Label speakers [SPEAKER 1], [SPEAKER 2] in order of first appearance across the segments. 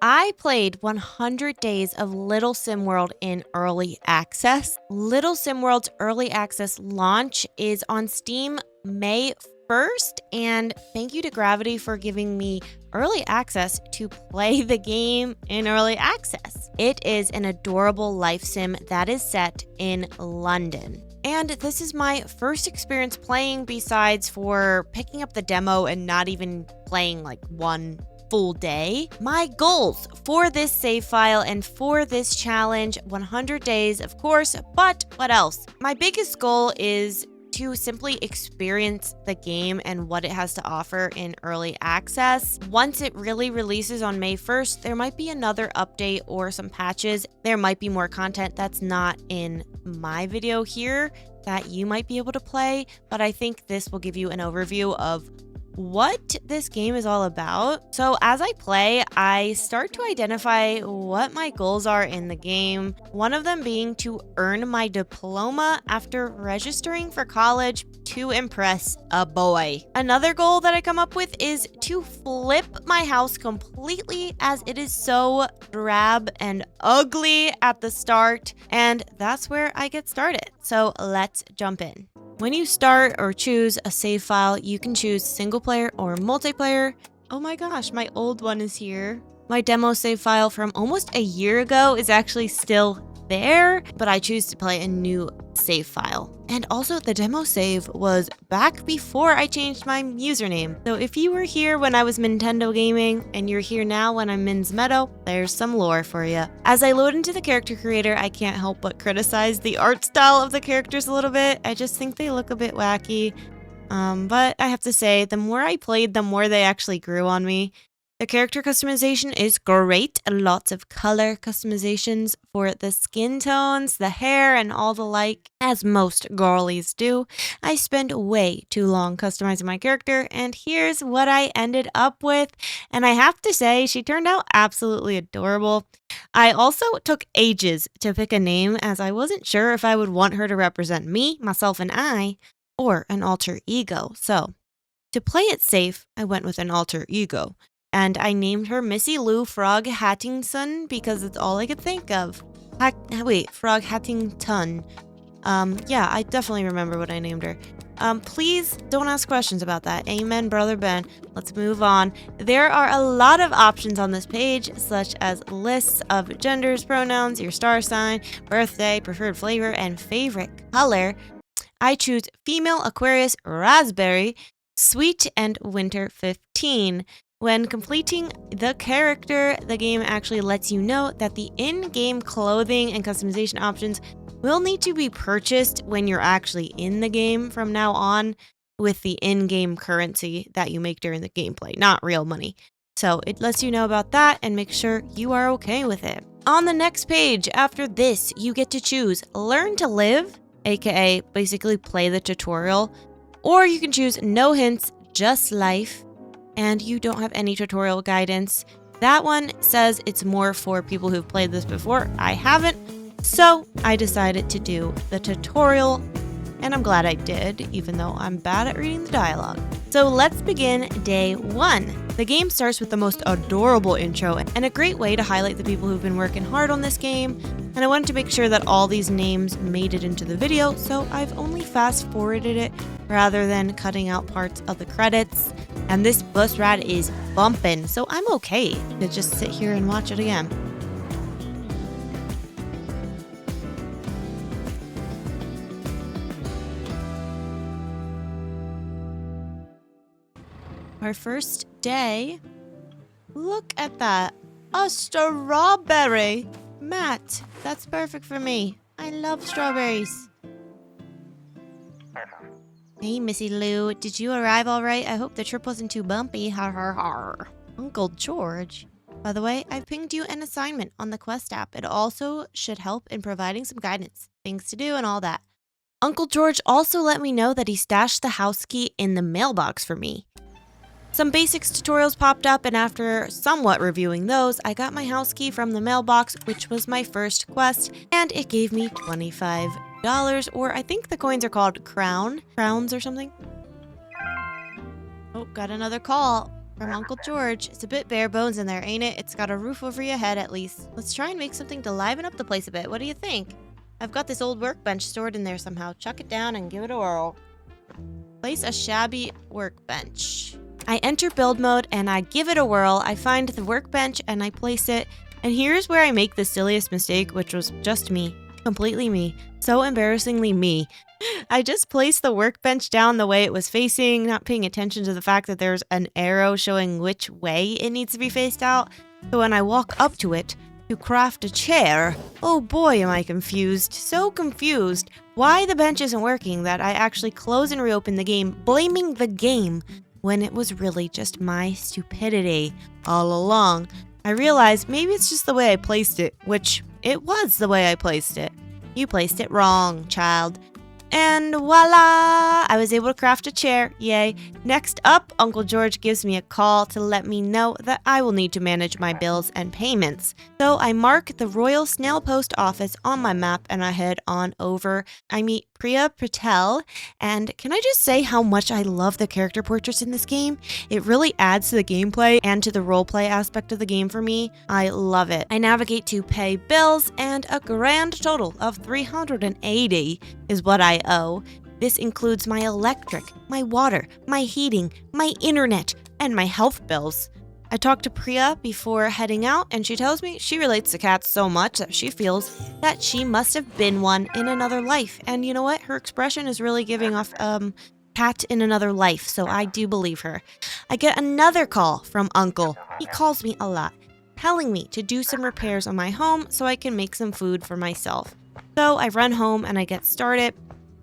[SPEAKER 1] I played 100 days of Little Sim World in early access. Little Sim World's early access launch is on Steam May 1st, and thank you to Gravity for giving me early access to play the game in early access. It is an adorable life sim that is set in London. And this is my first experience playing besides for picking up the demo and not even playing like one full day. My goals for this save file and for this challenge, 100 days of course, but what else? My biggest goal is to simply experience the game and what it has to offer in early access. Once it really releases on May 1st, there might be another update or some patches. There might be more content that's not in my video here that you might be able to play, but I think this will give you an overview of what this game is all about. So as I play, I start to identify what my goals are in the game. One of them being to earn my diploma after registering for college to impress a boy. Another goal that I come up with is to flip my house completely as it is so drab and ugly at the start, and that's where I get started. So let's jump in. When you start or choose a save file, you can choose single player or multiplayer. Oh my gosh, my old one is here. My demo save file from almost a year ago is actually still there, but I choose to play a new save file. And also the demo save was back before I changed my username. So if you were here when I was Nintendo gaming and you're here now when I'm Min's Meadow, there's some lore for you. As I load into the character creator, I can't help but criticize the art style of the characters a little bit. I just think they look a bit wacky. But I have to say, the more I played, the more they actually grew on me. The character customization is great. Lots of color customizations for the skin tones, the hair, and all the like, as most girlies do. I spent way too long customizing my character, and here's what I ended up with. And I have to say, she turned out absolutely adorable. I also took ages to pick a name, as I wasn't sure if I would want her to represent me, myself, and I, or an alter ego. So, to play it safe, I went with an alter ego. And I named her Missy Lou Frog Hattington because it's all I could think of. Frog Hattington. Yeah, I definitely remember what I named her. Please don't ask questions about that. Amen, Brother Ben. Let's move on. There are a lot of options on this page, such as lists of genders, pronouns, your star sign, birthday, preferred flavor, and favorite color. I choose female Aquarius Raspberry, sweet, and winter 15. When completing the character, the game actually lets you know that the in-game clothing and customization options will need to be purchased when you're actually in the game from now on with the in-game currency that you make during the gameplay, not real money. So it lets you know about that and make sure you are okay with it. On the next page, after this, you get to choose Learn to Live, aka basically play the tutorial, or you can choose No Hints, Just Life, and you don't have any tutorial guidance. That one says it's more for people who've played this before. I haven't, so I decided to do the tutorial, and I'm glad I did, even though I'm bad at reading the dialogue. So let's begin day 1. The game starts with the most adorable intro and a great way to highlight the people who've been working hard on this game, and I wanted to make sure that all these names made it into the video, so I've only fast forwarded it rather than cutting out parts of the credits. And this bus ride is bumping, so I'm okay to just sit here and watch it again. Our first day. Look at that. A strawberry. Matt, that's perfect for me. I love strawberries. Hey, Missy Lou, did you arrive all right? I hope the trip wasn't too bumpy. Har har har. Uncle George. By the way, I've pinged you an assignment on the Quest app. It also should help in providing some guidance, things to do, and all that. Uncle George also let me know that he stashed the house key in the mailbox for me. Some basics tutorials popped up, and after somewhat reviewing those, I got my house key from the mailbox, which was my first quest, and it gave me $25, or I think the coins are called crowns or something. Oh, got another call. from Uncle George. It's a bit bare bones in there, ain't it? It's got a roof over your head at least. Let's try and make something to liven up the place a bit. What do you think? I've got this old workbench stored in there somehow. Chuck it down and give it a whirl. Place a shabby workbench. I enter build mode and I give it a whirl. I find the workbench and I place it. And here's where I make the silliest mistake, which was just me. Completely me. So embarrassingly me. I just placed the workbench down the way it was facing, not paying attention to the fact that there's an arrow showing which way it needs to be faced out. So when I walk up to it to craft a chair, oh boy am I confused. So confused why the bench isn't working that I actually close and reopen the game, blaming the game when it was really just my stupidity all along. I realized maybe it's just the way I placed it, which it was the way I placed it. You placed it wrong, child. And voila! I was able to craft a chair. Yay. Next up, Uncle George gives me a call to let me know that I will need to manage my bills and payments. So I mark the Royal Snail Post Office on my map and I head on over. I meet Priya Patel, and can I just say how much I love the character portraits in this game? It really adds to the gameplay and to the roleplay aspect of the game for me. I love it. I navigate to pay bills, and a grand total of $380 is what I owe. This includes my electric, my water, my heating, my internet, and my health bills. I talked to Priya before heading out, and she tells me she relates to cats so much that she feels that she must have been one in another life. And you know what? Her expression is really giving off cat in another life, so I do believe her. I get another call from Uncle. He calls me a lot, telling me to do some repairs on my home so I can make some food for myself. So I run home and I get started.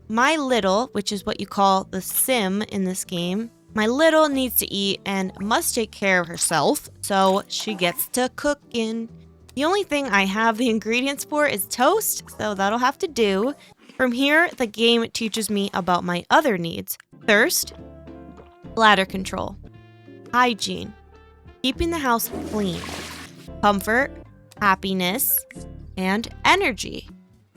[SPEAKER 1] My little, which is what you call the sim in this game, my little needs to eat and must take care of herself, so she gets to cooking. The only thing I have the ingredients for is toast, so that'll have to do. From here, the game teaches me about my other needs. Thirst, bladder control, hygiene, keeping the house clean, comfort, happiness, and energy.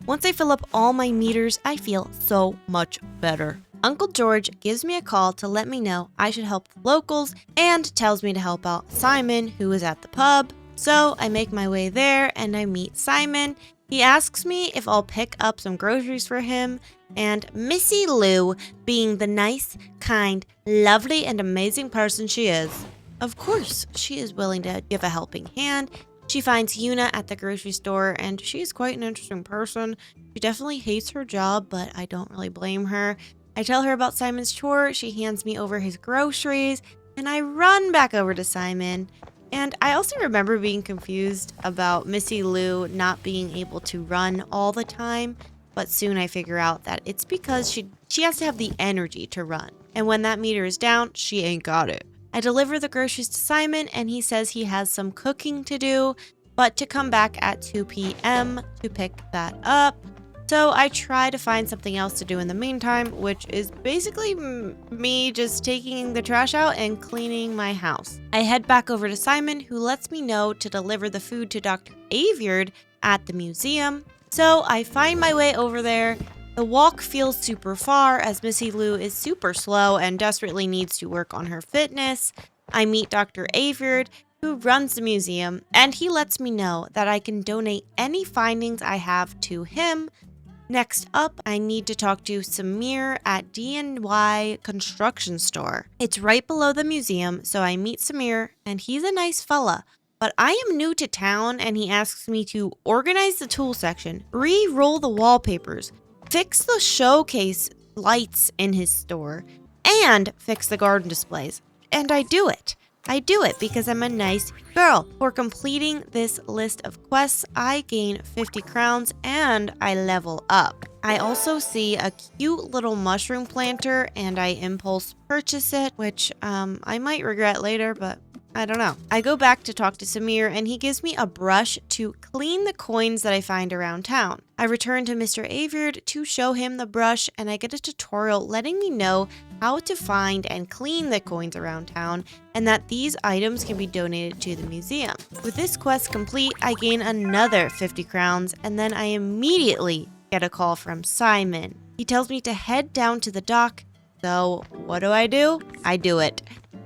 [SPEAKER 1] Once I fill up all my meters, I feel so much better. Uncle George gives me a call to let me know I should help the locals and tells me to help out Simon, who is at the pub. So I make my way there and I meet Simon. He asks me if I'll pick up some groceries for him, and Missy Lou, being the nice, kind, lovely, and amazing person she is, of course, she is willing to give a helping hand. She finds Yuna at the grocery store, and she's quite an interesting person. She definitely hates her job, but I don't really blame her. I tell her about Simon's chore, she hands me over his groceries, and I run back over to Simon. And I also remember being confused about Missy Lou not being able to run all the time, but soon I figure out that it's because she has to have the energy to run. And when that meter is down, she ain't got it. I deliver the groceries to Simon, and he says he has some cooking to do, but to come back at 2 p.m. to pick that up. So I try to find something else to do in the meantime, which is basically me just taking the trash out and cleaning my house. I head back over to Simon, who lets me know to deliver the food to Dr. Aviard at the museum. So I find my way over there. The walk feels super far as Missy Lou is super slow and desperately needs to work on her fitness. I meet Dr. Aviard, who runs the museum, and he lets me know that I can donate any findings I have to him. Next up, I need to talk to Samir at D&Y Construction Store. It's right below the museum, so I meet Samir, and he's a nice fella. But I am new to town, and he asks me to organize the tool section, re-roll the wallpapers, fix the showcase lights in his store, and fix the garden displays. And I do it. I do it because I'm a nice girl. For completing this list of quests, I gain 50 crowns and I level up. I also see a cute little mushroom planter and I impulse purchase it, which I might regret later, but I don't know. I go back to talk to Samir and he gives me a brush to clean the coins that I find around town. I return to Mr. Aviard to show him the brush and I get a tutorial letting me know how to find and clean the coins around town and that these items can be donated to the museum. With this quest complete, I gain another 50 crowns and then I immediately get a call from Simon. He tells me to head down to the dock, so what do? I do it.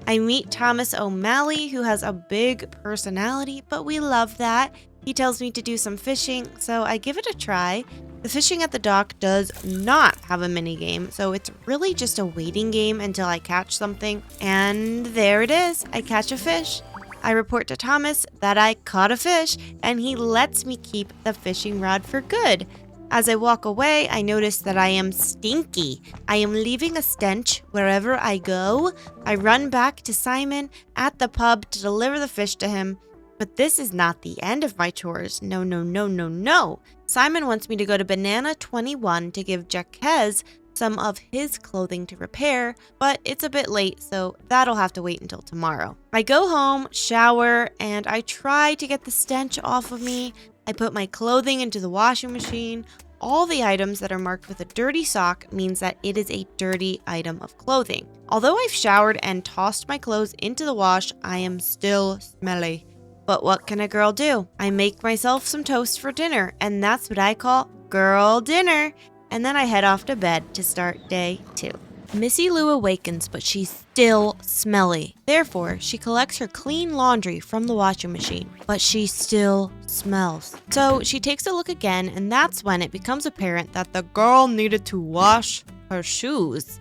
[SPEAKER 1] I meet Thomas O'Malley, who has a big personality, but we love that. He tells me to do some fishing, so I give it a try. The fishing at the dock does not have a mini game, so it's really just a waiting game until I catch something. And there it is, I catch a fish. I report to Thomas that I caught a fish, and he lets me keep the fishing rod for good. As I walk away, I notice that I am stinky. I am leaving a stench wherever I go. I run back to Simon at the pub to deliver the fish to him. But this is not the end of my chores. No, no, no, no, no. Simon wants me to go to Banana 21 to give Jaquez some of his clothing to repair, but it's a bit late, so that'll have to wait until tomorrow. I go home, shower, and I try to get the stench off of me. I put my clothing into the washing machine. All the items that are marked with a dirty sock means that it is a dirty item of clothing. Although I've showered and tossed my clothes into the wash, I am still smelly. But what can a girl do? I make myself some toast for dinner, and that's what I call girl dinner. And then I head off to bed to start day 2. Missy Lou awakens, but she's still smelly. Therefore, she collects her clean laundry from the washing machine, but she still smells. So she takes a look again, and that's when it becomes apparent that the girl needed to wash her shoes.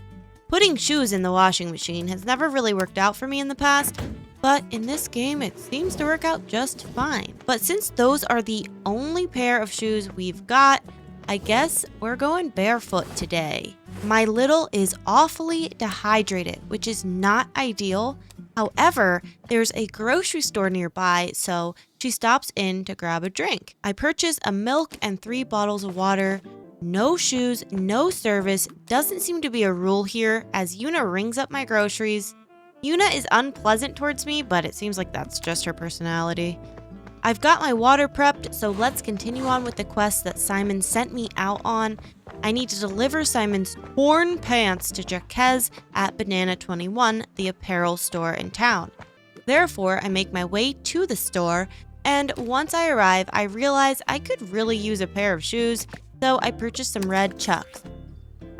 [SPEAKER 1] Putting shoes in the washing machine has never really worked out for me in the past, but in this game it seems to work out just fine. But since those are the only pair of shoes we've got, I guess we're going barefoot today. My little is awfully dehydrated, which is not ideal. However, there's a grocery store nearby, so she stops in to grab a drink. I purchase a milk and 3 bottles of water. No shoes, no service. Doesn't seem to be a rule here, as Yuna rings up my groceries. Yuna is unpleasant towards me, but it seems like that's just her personality. I've got my water prepped, so let's continue on with the quest that Simon sent me out on. I need to deliver Simon's torn pants to Jaquez at Banana 21, the apparel store in town. Therefore, I make my way to the store, and once I arrive, I realize I could really use a pair of shoes, so I purchase some red Chucks.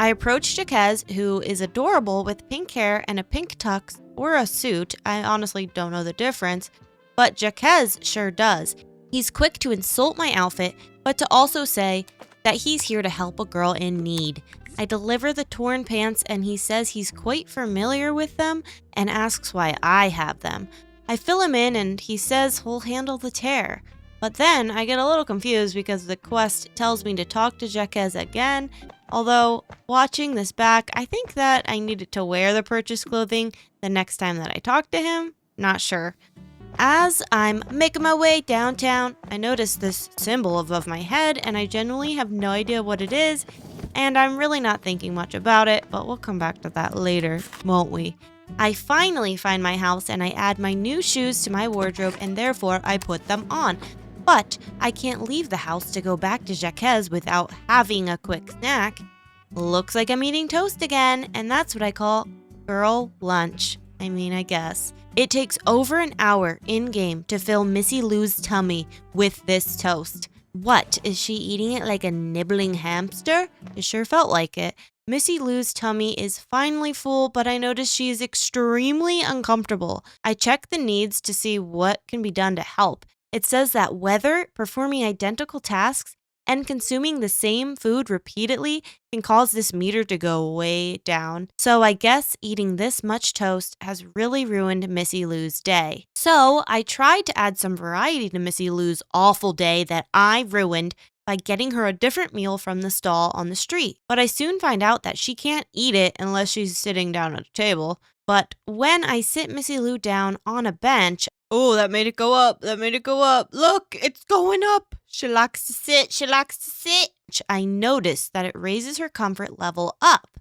[SPEAKER 1] I approach Jaquez, who is adorable with pink hair and a pink tux or a suit. I honestly don't know the difference, but Jaquez sure does. He's quick to insult my outfit, but to also say that he's here to help a girl in need. I deliver the torn pants, and he says he's quite familiar with them and asks why I have them. I fill him in, and he says he'll handle the tear. But then I get a little confused because the quest tells me to talk to Jaquez again. Although, watching this back, I think that I needed to wear the purchased clothing the next time that I talk to him. Not sure. As I'm making my way downtown, I notice this symbol above my head, and I genuinely have no idea what it is, and I'm really not thinking much about it, but we'll come back to that later, won't we? I finally find my house, and I add my new shoes to my wardrobe, and therefore I put them on. But I can't leave the house to go back to Jaquez without having a quick snack. Looks like I'm eating toast again, and that's what I call girl lunch. I guess. It takes over an hour in-game to fill Missy Lou's tummy with this toast. What, is she eating it like a nibbling hamster? It sure felt like it. Missy Lou's tummy is finally full, but I notice she is extremely uncomfortable. I check the needs to see what can be done to help. It says that whether performing identical tasks and consuming the same food repeatedly can cause this meter to go way down. So I guess eating this much toast has really ruined Missy Lou's day. So I tried to add some variety to Missy Lou's awful day that I ruined by getting her a different meal from the stall on the street. But I soon find out that she can't eat it unless she's sitting down at a table. But when I sit Missy Lou down on a bench, oh, that made it go up. Look, it's going up. She likes to sit. I notice that it raises her comfort level up.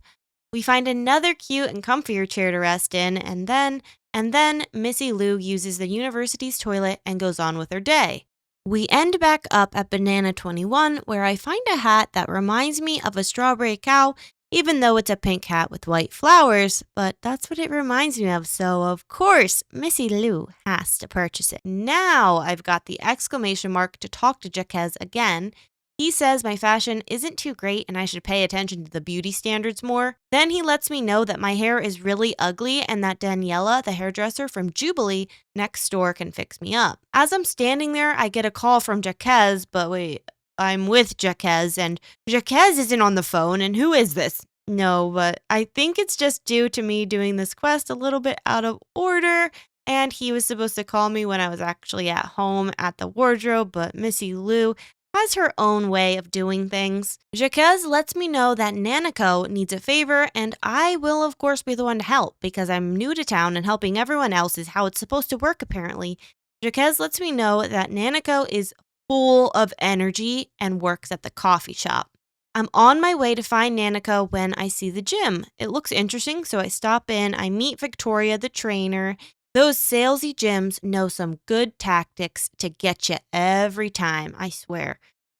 [SPEAKER 1] We find another cute and comfier chair to rest in, and then Missy Lou uses the university's toilet and goes on with her day. We end back up at Banana 21, where I find a hat that reminds me of a strawberry cow, even though it's a pink hat with white flowers, but that's what it reminds me of, so of course, Missy Lou has to purchase it. Now I've got the exclamation mark to talk to Jaquez again. He says my fashion isn't too great and I should pay attention to the beauty standards more. Then he lets me know that my hair is really ugly and that Daniela, the hairdresser from Jubilee next door, can fix me up. As I'm standing there, I get a call from Jaquez, but wait, I'm with Jaquez and Jaquez isn't on the phone, and who is this? No, but I think it's just due to me doing this quest a little bit out of order, and he was supposed to call me when I was actually at home at the wardrobe, but Missy Lou has her own way of doing things. Jaquez lets me know that Nanako needs a favor, and I will of course be the one to help because I'm new to town and helping everyone else is how it's supposed to work apparently. Jaquez lets me know that Nanako is full of energy and works at the coffee shop. I'm on my way to find Nanako when I see the gym. It looks interesting, so I stop in. I meet Victoria, the trainer. Those salesy gyms know some good tactics to get you every time, I swear.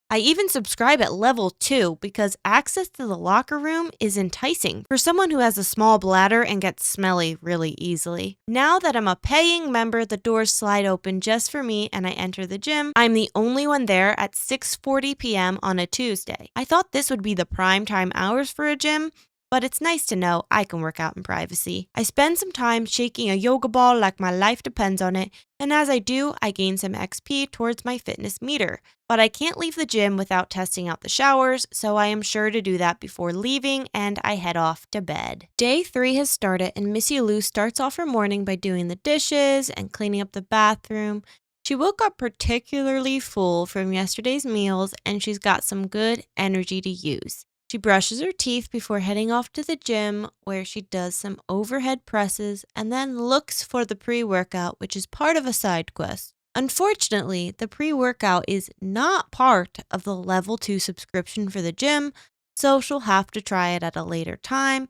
[SPEAKER 1] I even subscribe at level 2 because access to the locker room is enticing for someone who has a small bladder and gets smelly really easily. Now that I'm a paying member, the doors slide open just for me and I enter the gym. I'm the only one there at 6:40 p.m. on a Tuesday. I thought this would be the prime time hours for a gym, but it's nice to know I can work out in privacy. I spend some time shaking a yoga ball like my life depends on it, and as I do, I gain some XP towards my fitness meter. But I can't leave the gym without testing out the showers, so I am sure to do that before leaving, and I head off to bed. Day 3 has started, and Missy Lou starts off her morning by doing the dishes and cleaning up the bathroom. She woke up particularly full from yesterday's meals, and she's got some good energy to use. She brushes her teeth before heading off to the gym where she does some overhead presses and then looks for the pre-workout, which is part of a side quest. Unfortunately, the pre-workout is not part of the level 2 subscription for the gym, so she'll have to try it at a later time.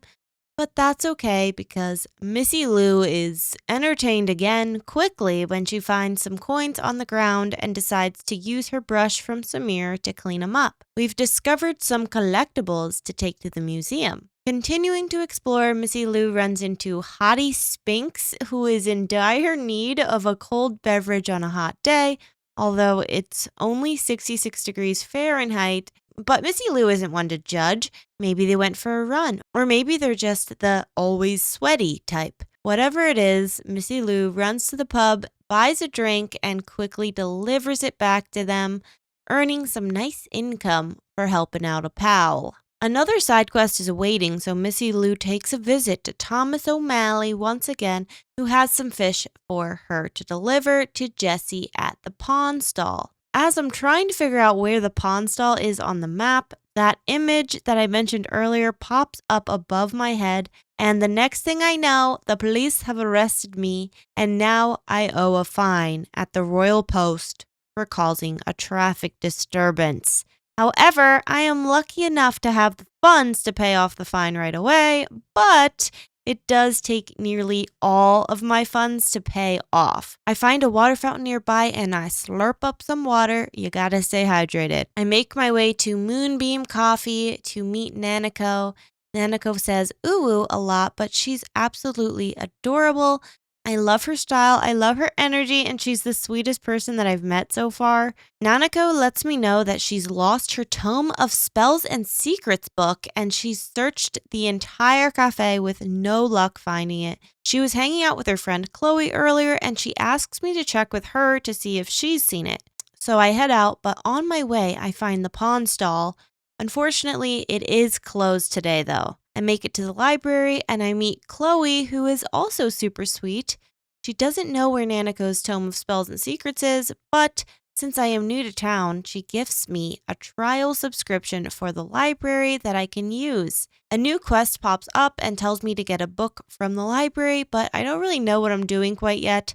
[SPEAKER 1] But that's okay because Missy Lou is entertained again quickly when she finds some coins on the ground and decides to use her brush from Samir to clean them up. We've discovered some collectibles to take to the museum. Continuing to explore, Missy Lou runs into Hottie Spinks, who is in dire need of a cold beverage on a hot day, although it's only 66 degrees Fahrenheit. But Missy Lou isn't one to judge. Maybe they went for a run, or maybe they're just the always sweaty type. Whatever it is, Missy Lou runs to the pub, buys a drink, and quickly delivers it back to them, earning some nice income for helping out a pal. Another side quest is awaiting, so Missy Lou takes a visit to Thomas O'Malley once again, who has some fish for her to deliver to Jessie at the pawn stall. As I'm trying to figure out where the pawn stall is on the map, that image that I mentioned earlier pops up above my head, and the next thing I know, the police have arrested me, and now I owe a fine at the Royal Post for causing a traffic disturbance. However, I am lucky enough to have the funds to pay off the fine right away, but it does take nearly all of my funds to pay off. I find a water fountain nearby and I slurp up some water. You gotta stay hydrated. I make my way to Moonbeam Coffee to meet Nanako. Nanako says ooh a lot, but she's absolutely adorable. I love her style, I love her energy, and she's the sweetest person that I've met so far. Nanako lets me know that she's lost her Tome of Spells and Secrets book, and she's searched the entire cafe with no luck finding it. She was hanging out with her friend Chloe earlier, and she asks me to check with her to see if she's seen it. So I head out, but on my way, I find the pawn stall. Unfortunately, it is closed today, though. I make it to the library and I meet Chloe, who is also super sweet. She doesn't know where Nanako's Tome of Spells and Secrets is, but since I am new to town, she gifts me a trial subscription for the library that I can use. A new quest pops up and tells me to get a book from the library, but I don't really know what I'm doing quite yet.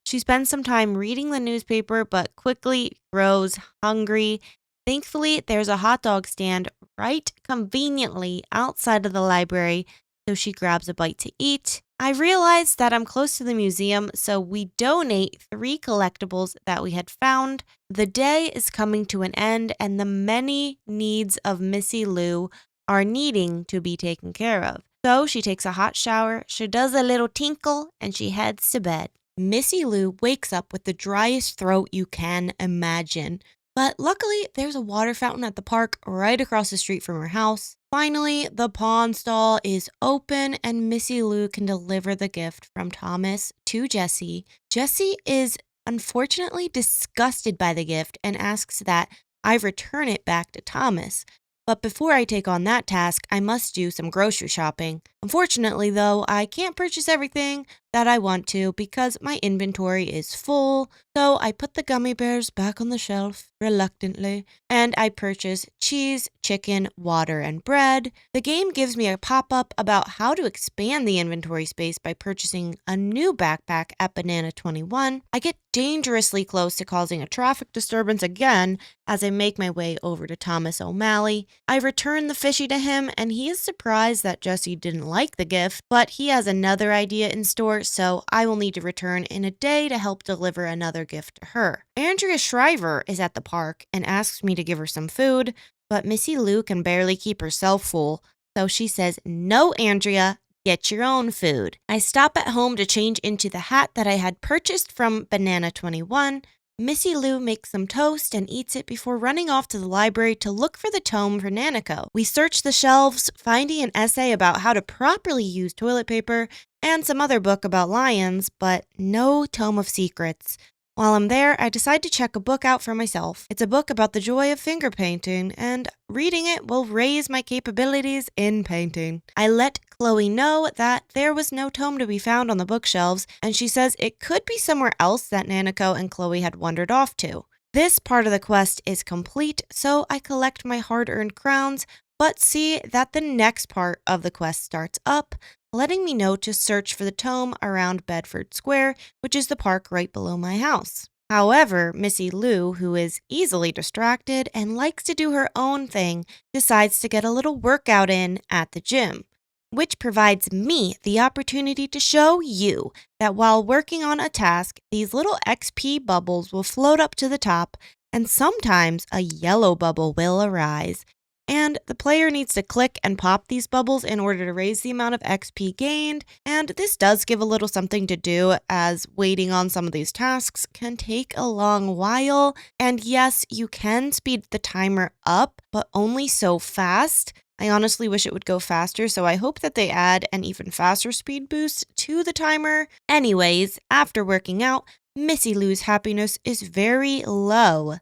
[SPEAKER 1] She spends some time reading the newspaper, but quickly grows hungry. Thankfully, there's a hot dog stand right conveniently outside of the library, so she grabs a bite to eat. I realize that I'm close to the museum, so we donate 3 collectibles that we had found. The day is coming to an end, and the many needs of Missy Lou are needing to be taken care of. So she takes a hot shower, she does a little tinkle, and she heads to bed. Missy Lou wakes up with the driest throat you can imagine. But luckily, there's a water fountain at the park right across the street from her house. Finally, the pawn stall is open and Missy Lou can deliver the gift from Thomas to Jessie. Jessie is unfortunately disgusted by the gift and asks that I return it back to Thomas. But before I take on that task, I must do some grocery shopping. Unfortunately, though, I can't purchase everything that I want to because my inventory is full. So I put the gummy bears back on the shelf reluctantly and I purchase cheese, chicken, water, and bread. The game gives me a pop-up about how to expand the inventory space by purchasing a new backpack at Banana 21. I get dangerously close to causing a traffic disturbance again as I make my way over to Thomas O'Malley. I return the fishy to him and he is surprised that Jessie didn't like the gift, but he has another idea in store, so I will need to return in a day to help deliver another gift to her. Andrea Shriver is at the park and asks me to give her some food, but Missy Lou can barely keep herself full, so she says, "No, Andrea, get your own food." I stop at home to change into the hat that I had purchased from Banana 21. Missy Lou makes some toast and eats it before running off to the library to look for the tome for Nanako. We search the shelves, finding an essay about how to properly use toilet paper and some other book about lions, but no tome of secrets. While I'm there, I decide to check a book out for myself. It's a book about the joy of finger painting, and reading it will raise my capabilities in painting. I let Chloe know that there was no tome to be found on the bookshelves, and she says it could be somewhere else that Nanako and Chloe had wandered off to. This part of the quest is complete, so I collect my hard-earned crowns, but see that the next part of the quest starts up, letting me know to search for the tome around Bedford Square, which is the park right below my house. However, Missy Lou, who is easily distracted and likes to do her own thing, decides to get a little workout in at the gym, which provides me the opportunity to show you that while working on a task, these little XP bubbles will float up to the top, and sometimes a yellow bubble will arise. And the player needs to click and pop these bubbles in order to raise the amount of XP gained, and this does give a little something to do as waiting on some of these tasks can take a long while. And yes, you can speed the timer up, but only so fast. I honestly wish it would go faster, so I hope that they add an even faster speed boost to the timer. Anyways, after working out, Missy Lou's happiness is very low.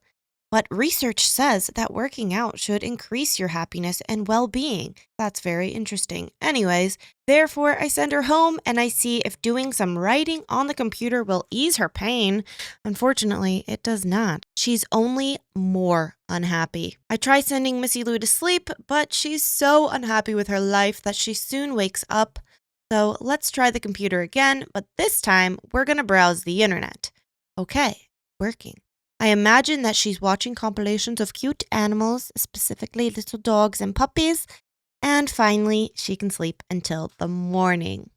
[SPEAKER 1] But research says that working out should increase your happiness and well-being. That's very interesting. Anyways, therefore, I send her home and I see if doing some writing on the computer will ease her pain. Unfortunately, it does not. She's only more unhappy. I try sending Missy Lou to sleep, but she's so unhappy with her life that she soon wakes up. So let's try the computer again, but this time we're gonna browse the internet. Okay, working. I imagine that she's watching compilations of cute animals, specifically little dogs and puppies, and finally, she can sleep until the morning.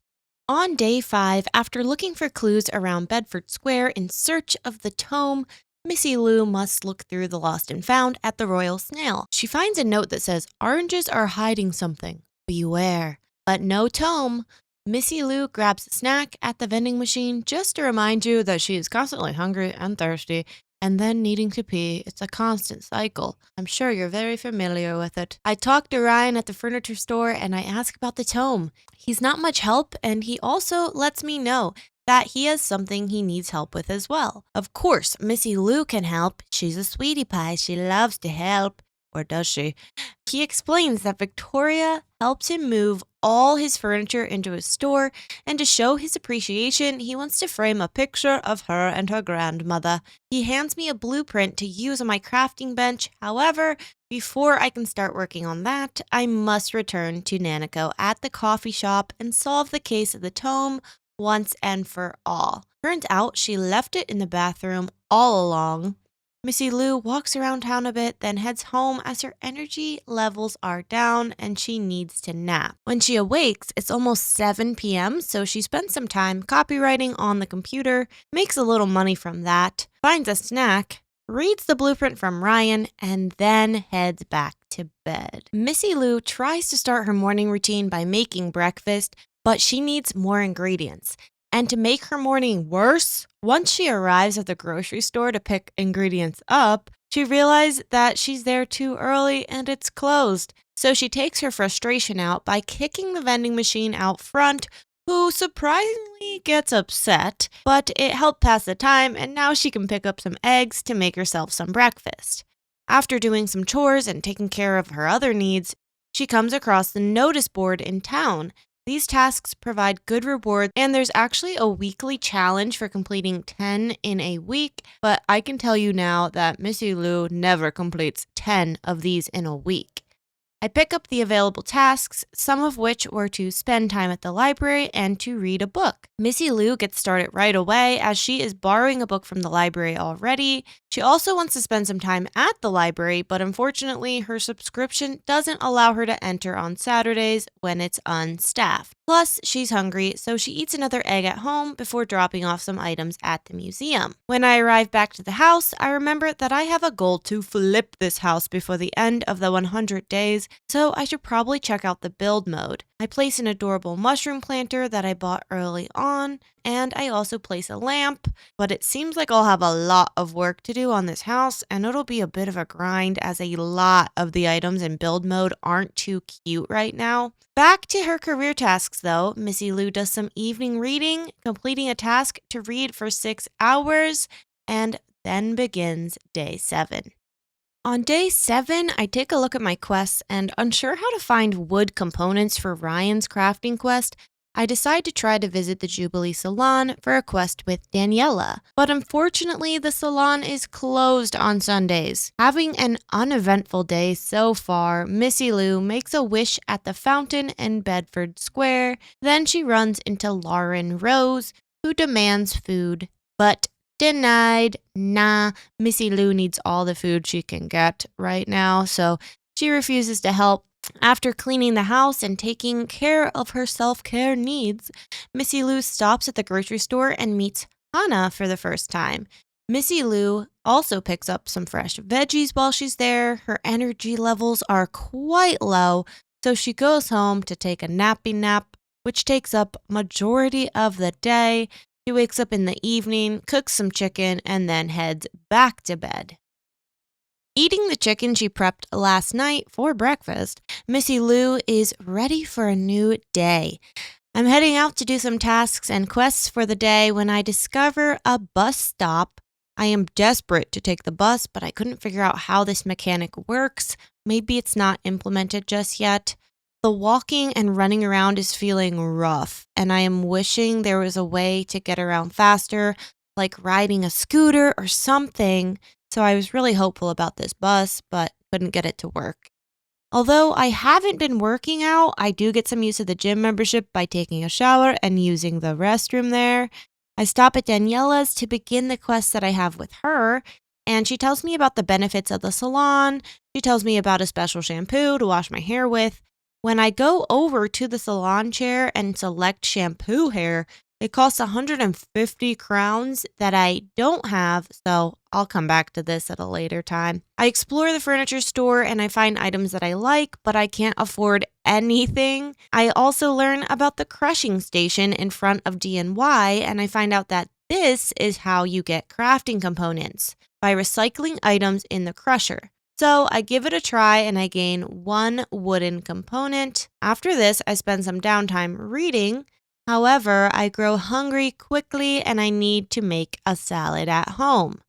[SPEAKER 1] On day 5, after looking for clues around Bedford Square in search of the tome, Missy Lou must look through the lost and found at the Royal Snail. She finds a note that says, "Oranges are hiding something. Beware." But no tome. Missy Lou grabs a snack at the vending machine just to remind you that she is constantly hungry and thirsty, and then needing to pee. It's a constant cycle. I'm sure you're very familiar with it. I talk to Ryan at the furniture store and I ask about the tome. He's not much help, and he also lets me know that he has something he needs help with as well. Of course, Missy Lou can help. She's a sweetie pie. She loves to help. Or does she? He explains that Victoria helped him move all his furniture into his store, and to show his appreciation, he wants to frame a picture of her and her grandmother. He hands me a blueprint to use on my crafting bench. However, before I can start working on that, I must return to Nanako at the coffee shop and solve the case of the tome once and for all. Turns out she left it in the bathroom all along. Missy Lou walks around town a bit, then heads home as her energy levels are down and she needs to nap. When she awakes, it's almost 7 p.m., so she spends some time copywriting on the computer, makes a little money from that, finds a snack, reads the blueprint from Ryan, and then heads back to bed. Missy Lou tries to start her morning routine by making breakfast, but she needs more ingredients. And to make her morning worse, once she arrives at the grocery store to pick ingredients up, She realized that she's there too early and it's closed. So she takes her frustration out by kicking the vending machine out front, who surprisingly gets upset, but it helped pass the time and now she can pick up some eggs to make herself some breakfast. After doing some chores and taking care of her other needs, she comes across the notice board in town. These tasks provide good rewards, and there's actually a weekly challenge for completing 10 in a week, but I can tell you now that Missy Lou never completes 10 of these in a week. I pick up the available tasks, some of which were to spend time at the library and to read a book. Missy Lou gets started right away as she is borrowing a book from the library already. She also wants to spend some time at the library, but unfortunately her subscription doesn't allow her to enter on Saturdays when it's unstaffed. Plus, she's hungry, so she eats another egg at home before dropping off some items at the museum. When I arrive back to the house, I remember that I have a goal to flip this house before the end of the 100 days, so I should probably check out the build mode. I place an adorable mushroom planter that I bought early on, and I also place a lamp, but it seems like I'll have a lot of work to do on this house, and it'll be a bit of a grind as a lot of the items in build mode aren't too cute right now. Back to her career tasks though, Missy Lou does some evening reading, completing a task to read for 6 hours, and then begins day 7. On day 7, I take a look at my quests, and unsure how to find wood components for Ryan's crafting quest, I decide to try to visit the Jubilee Salon for a quest with Daniela, but unfortunately the salon is closed on Sundays. Having an uneventful day so far, Missy Lou makes a wish at the fountain in Bedford Square, then she runs into Lauren Rose, who demands food, but denied. Nah, Missy Lou needs all the food she can get right now, so she refuses to help. After cleaning the house and taking care of her self-care needs, Missy Lou stops at the grocery store and meets Hannah for the first time. Missy Lou also picks up some fresh veggies while she's there. Her energy levels are quite low, so she goes home to take a nappy nap, which takes up majority of the day. She wakes up in the evening, cooks some chicken, and then heads back to bed. Eating the chicken she prepped last night for breakfast, Missy Lou is ready for a new day. I'm heading out to do some tasks and quests for the day when I discover a bus stop. I am desperate to take the bus, but I couldn't figure out how this mechanic works. Maybe it's not implemented just yet. The walking and running around is feeling rough, and I am wishing there was a way to get around faster, like riding a scooter or something. So I was really hopeful about this bus, but couldn't get it to work. Although I haven't been working out, I do get some use of the gym membership by taking a shower and using the restroom there. I stop at Daniela's to begin the quest that I have with her, and she tells me about the benefits of the salon. She tells me about a special shampoo to wash my hair with. When I go over to the salon chair and select shampoo hair, it costs 150 crowns that I don't have, so I'll come back to this at a later time. I explore the furniture store and I find items that I like, but I can't afford anything. I also learn about the crushing station in front of DNY, and I find out that this is how you get crafting components, by recycling items in the crusher. So I give it a try and I gain 1 wooden component. After this, I spend some downtime reading. However, I grow hungry quickly and I need to make a salad at home.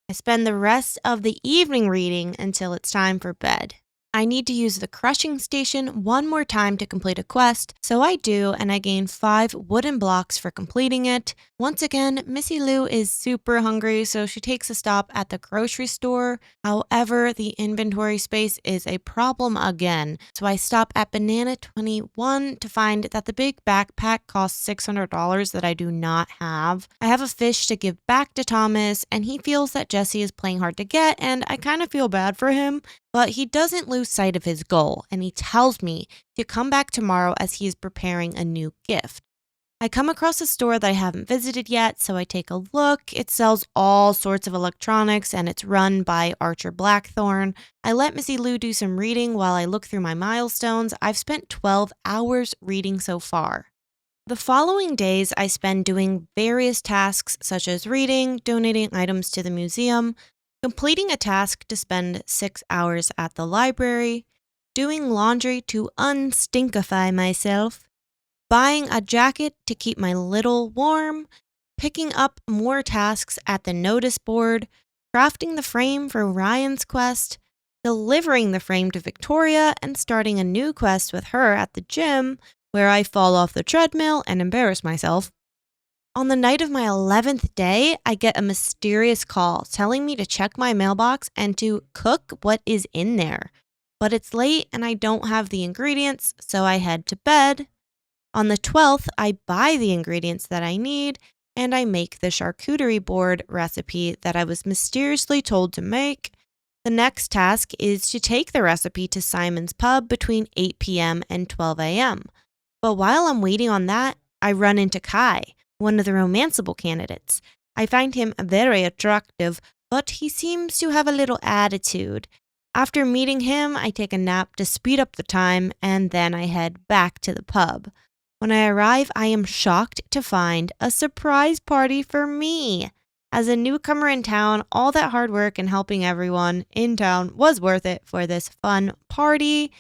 [SPEAKER 1] I spend the rest of the evening reading until it's time for bed. I need to use the crushing station 1 more time to complete a quest, so I do, and I gain 5 wooden blocks for completing it. Once again, Missy Lou is super hungry, so she takes a stop at the grocery store. However, the inventory space is a problem again, so I stop at Banana 21 to find that the big backpack costs $600 that I do not have. I have a fish to give back to Thomas, and he feels that Jesse is playing hard to get, and I kind of feel bad for him. But he doesn't lose sight of his goal, and he tells me to come back tomorrow as he is preparing a new gift. I come across a store that I haven't visited yet, so I take a look. It sells all sorts of electronics, and it's run by Archer Blackthorn. I let Missy Lou do some reading while I look through my milestones. I've spent 12 hours reading so far. The following days I spend doing various tasks such as reading, donating items to the museum, completing a task to spend 6 hours at the library, doing laundry to unstinkify myself, buying a jacket to keep my little warm, picking up more tasks at the notice board, crafting the frame for Ryan's quest, delivering the frame to Victoria, and starting a new quest with her at the gym where I fall off the treadmill and embarrass myself. On the night of my 11th day, I get a mysterious call telling me to check my mailbox and to cook what is in there. But it's late and I don't have the ingredients, so I head to bed. On the 12th, I buy the ingredients that I need and I make the charcuterie board recipe that I was mysteriously told to make. The next task is to take the recipe to Simon's Pub between 8 p.m. and 12 a.m. But while I'm waiting on that, I run into Kai, one of the romanceable candidates. I find him very attractive, but he seems to have a little attitude. After meeting him, I take a nap to speed up the time, and then I head back to the pub. When I arrive, I am shocked to find a surprise party for me. As a newcomer in town, all that hard work and helping everyone in town was worth it for this fun party.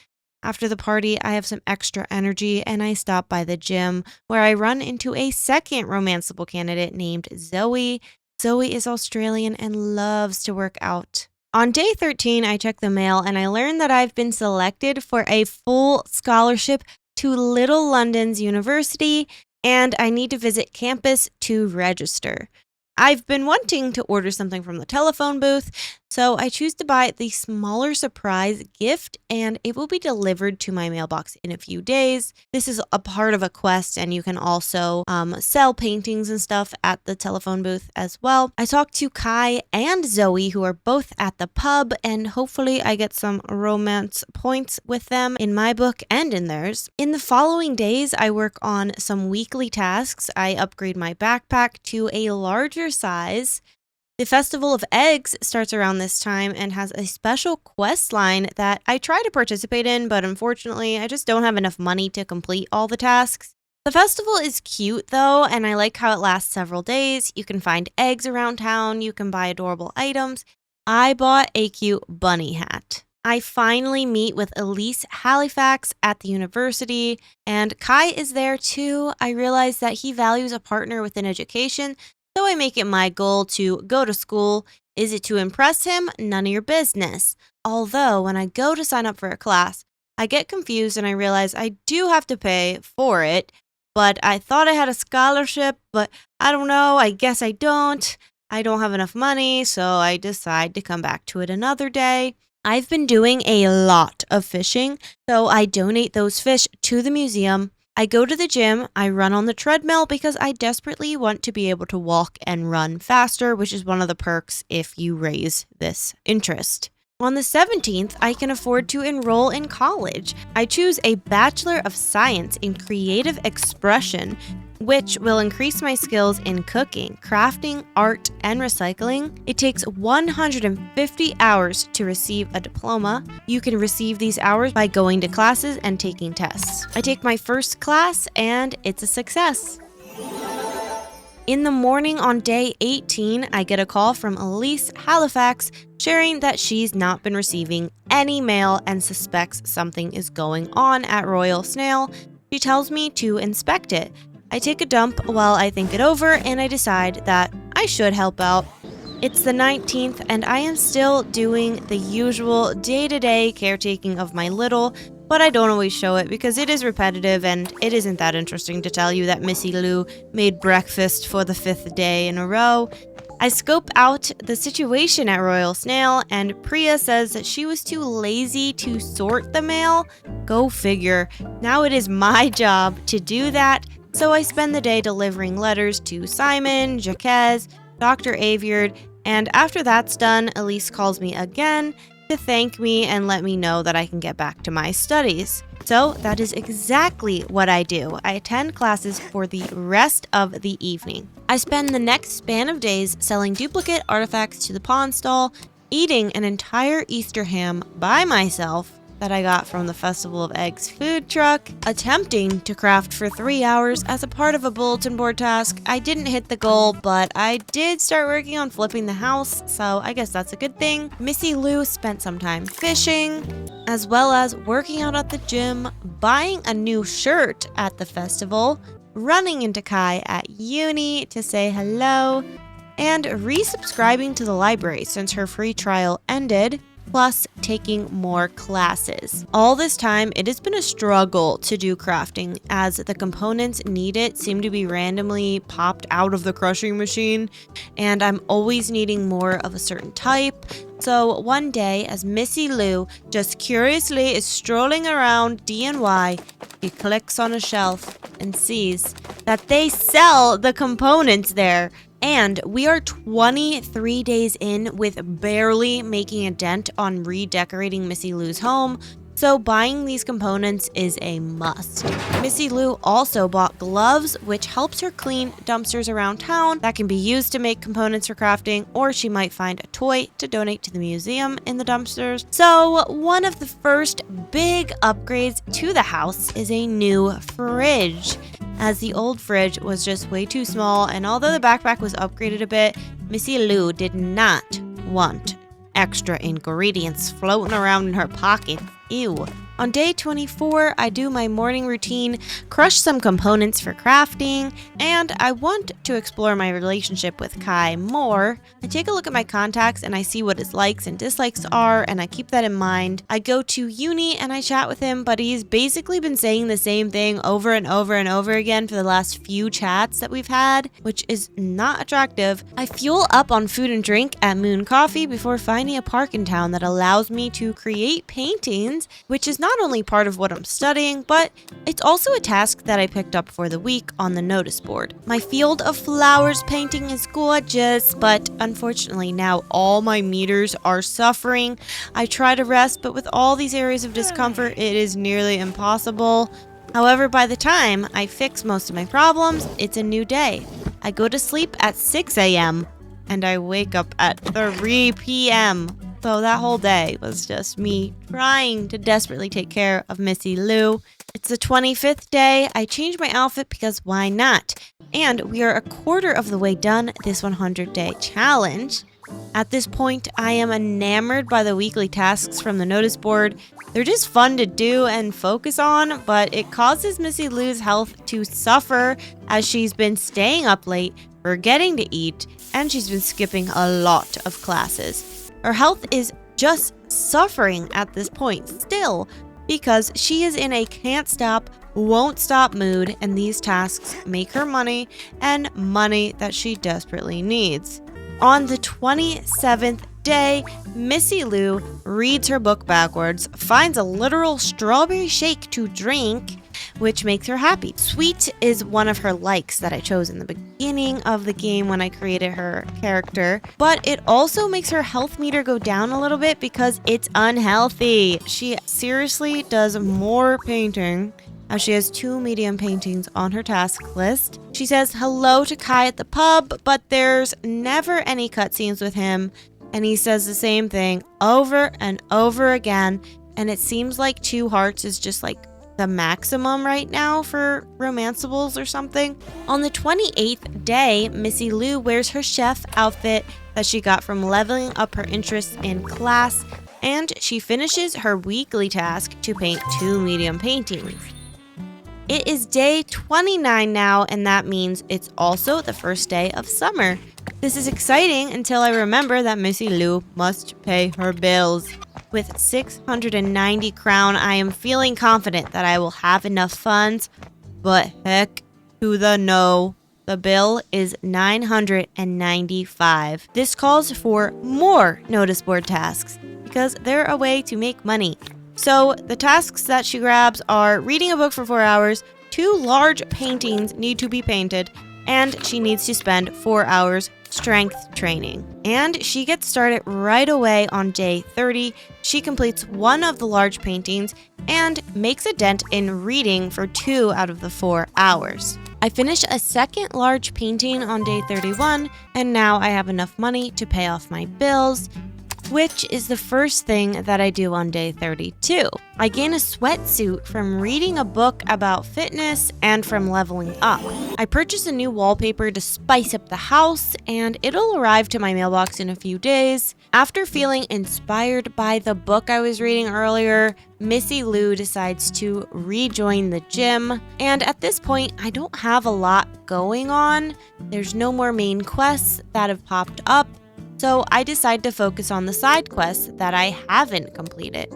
[SPEAKER 1] After the party, I have some extra energy and I stop by the gym where I run into a second romanceable candidate named Zoe. Zoe is Australian and loves to work out. On day 13, I check the mail and I learn that I've been selected for a full scholarship to Little London's University, and I need to visit campus to register. I've been wanting to order something from the telephone booth, so I choose to buy the smaller surprise gift, and it will be delivered to my mailbox in a few days. This is a part of a quest, and you can also sell paintings and stuff at the telephone booth as well. I talk to Kai and Zoe, who are both at the pub, and hopefully I get some romance points with them in my book and in theirs. In the following days, I work on some weekly tasks. I upgrade my backpack to a larger size. The Festival of Eggs starts around this time and has a special quest line that I try to participate in, but unfortunately, I just don't have enough money to complete all the tasks. The festival is cute though, and I like how it lasts several days. You can find eggs around town, you can buy adorable items. I bought a cute bunny hat. I finally meet with Elise Halifax at the university, and Kai is there too. I realize that he values a partner within education, so I make it my goal to go to school. Is it to impress him? None of your business. Although, when I go to sign up for a class, I get confused and I realize I do have to pay for it. But I thought I had a scholarship, but I don't know. I guess I don't. I don't have enough money, so I decide to come back to it another day. I've been doing a lot of fishing, so I donate those fish to the museum. I go to the gym, I run on the treadmill because I desperately want to be able to walk and run faster, which is one of the perks if you raise this interest. On the 17th, I can afford to enroll in college. I choose a Bachelor of Science in Creative Expression, which will increase my skills in cooking, crafting, art, and recycling. It takes 150 hours to receive a diploma. You can receive these hours by going to classes and taking tests. I take my first class, and it's a success. In the morning on day 18, I get a call from Elise Halifax sharing that she's not been receiving any mail and suspects something is going on at Royal Snail. She tells me to inspect it. I take a dump while I think it over, and I decide that I should help out. It's the 19th, and I am still doing the usual day-to-day caretaking of my little, but I don't always show it because it is repetitive and it isn't that interesting to tell you that Missy Lou made breakfast for the 5th day in a row. I scope out the situation at Royal Snail, and Priya says that she was too lazy to sort the mail. Go figure. Now it is my job to do that, so I spend the day delivering letters to Simon, Jaquez, Dr. Aviard, and after that's done, Elise calls me again to thank me and let me know that I can get back to my studies. So that is exactly what I do. I attend classes for the rest of the evening. I spend the next span of days selling duplicate artifacts to the pawn stall, eating an entire Easter ham by myself. that I got from the Festival of Eggs food truck. Attempting to craft for 3 hours as a part of a bulletin board task. I didn't hit the goal, but I did start working on flipping the house, so I guess that's a good thing. Missy Lou spent some time fishing, as well as working out at the gym, buying a new shirt at the festival, running into Kai at uni to say hello, and resubscribing to the library since her free trial ended, plus taking more classes. All this time, it has been a struggle to do crafting as the components needed seem to be randomly popped out of the crushing machine, and I'm always needing more of a certain type. So one day, as Missy Lou just curiously is strolling around DNY, she clicks on a shelf and sees that they sell the components there. And we are 23 days in with barely making a dent on redecorating Missy Lou's home, so buying these components is a must. Missy Lou also bought gloves, which helps her clean dumpsters around town that can be used to make components for crafting, or she might find a toy to donate to the museum in the dumpsters. So one of the first big upgrades to the house is a new fridge, as the old fridge was just way too small, and although the backpack was upgraded a bit, Missy Lou did not want extra ingredients floating around in her pocket. Ew. On day 24, I do my morning routine, crush some components for crafting, and I want to explore my relationship with Kai more. I take a look at my contacts and I see what his likes and dislikes are, and I keep that in mind. I go to uni and I chat with him, but he's basically been saying the same thing over and over and over again for the last few chats that we've had, which is not attractive. I fuel up on food and drink at Moon Coffee before finding a park in town that allows me to create paintings, which is not only part of what I'm studying, but it's also a task that I picked up for the week on the notice board. My field of flowers painting is gorgeous, but unfortunately now all my meters are suffering. I try to rest, but with all these areas of discomfort, it is nearly impossible. However, by the time I fix most of my problems, it's a new day. I go to sleep at 6 a.m. and I wake up at 3 p.m. So that whole day was just me trying to desperately take care of Missy Lou. It's the 25th day. I changed my outfit because why not? And we are a quarter of the way done this 100-day challenge. At this point, I am enamored by the weekly tasks from the notice board. They're just fun to do and focus on, but it causes Missy Lou's health to suffer as she's been staying up late, forgetting to eat, and she's been skipping a lot of classes. Her health is just suffering at this point still because she is in a can't stop, won't stop mood, and these tasks make her money, and money that she desperately needs. On the 27th day, Missy Lou reads her book backwards, finds a literal strawberry shake to drink, which makes her happy. Sweet is one of her likes that I chose in the beginning of the game when I created her character, but it also makes her health meter go down a little bit because it's unhealthy. She seriously does more painting, as she has 2 medium paintings on her task list. She says hello to Kai at the pub, but there's never any cutscenes with him, and he says the same thing over and over again, and it seems like 2 hearts is just like the maximum right now for romanceables or something. On the 28th day, Missy Lou wears her chef outfit that she got from leveling up her interests in class, and she finishes her weekly task to paint 2 medium paintings. It is day 29 now, and that means it's also the first day of summer. This is exciting until I remember that Missy Lou must pay her bills. With 690 crown, I am feeling confident that I will have enough funds, but heck to the no. The bill is 995. This calls for more notice board tasks because they're a way to make money. So the tasks that she grabs are reading a book for 4 hours, 2 large paintings need to be painted, and she needs to spend 4 hours strength training. And she gets started right away on day 30. She completes 1 of the large paintings and makes a dent in reading for 2 out of the 4 hours. I finished a second large painting on day 31, and now I have enough money to pay off my bills. which is the first thing that I do on day 32. I gain a sweatsuit from reading a book about fitness and from leveling up. I purchase a new wallpaper to spice up the house, and it'll arrive to my mailbox in a few days. After feeling inspired by the book I was reading earlier, Missy Lou decides to rejoin the gym, and at this point, I don't have a lot going on. There's no more main quests that have popped up, so I decide to focus on the side quests that I haven't completed.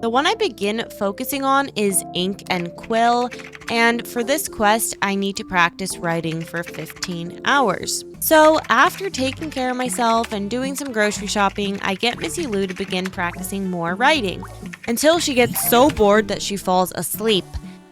[SPEAKER 1] The one I begin focusing on is Ink and Quill, and for this quest, I need to practice writing for 15 hours. So after taking care of myself and doing some grocery shopping, I get Missy Lou to begin practicing more writing, until she gets so bored that she falls asleep.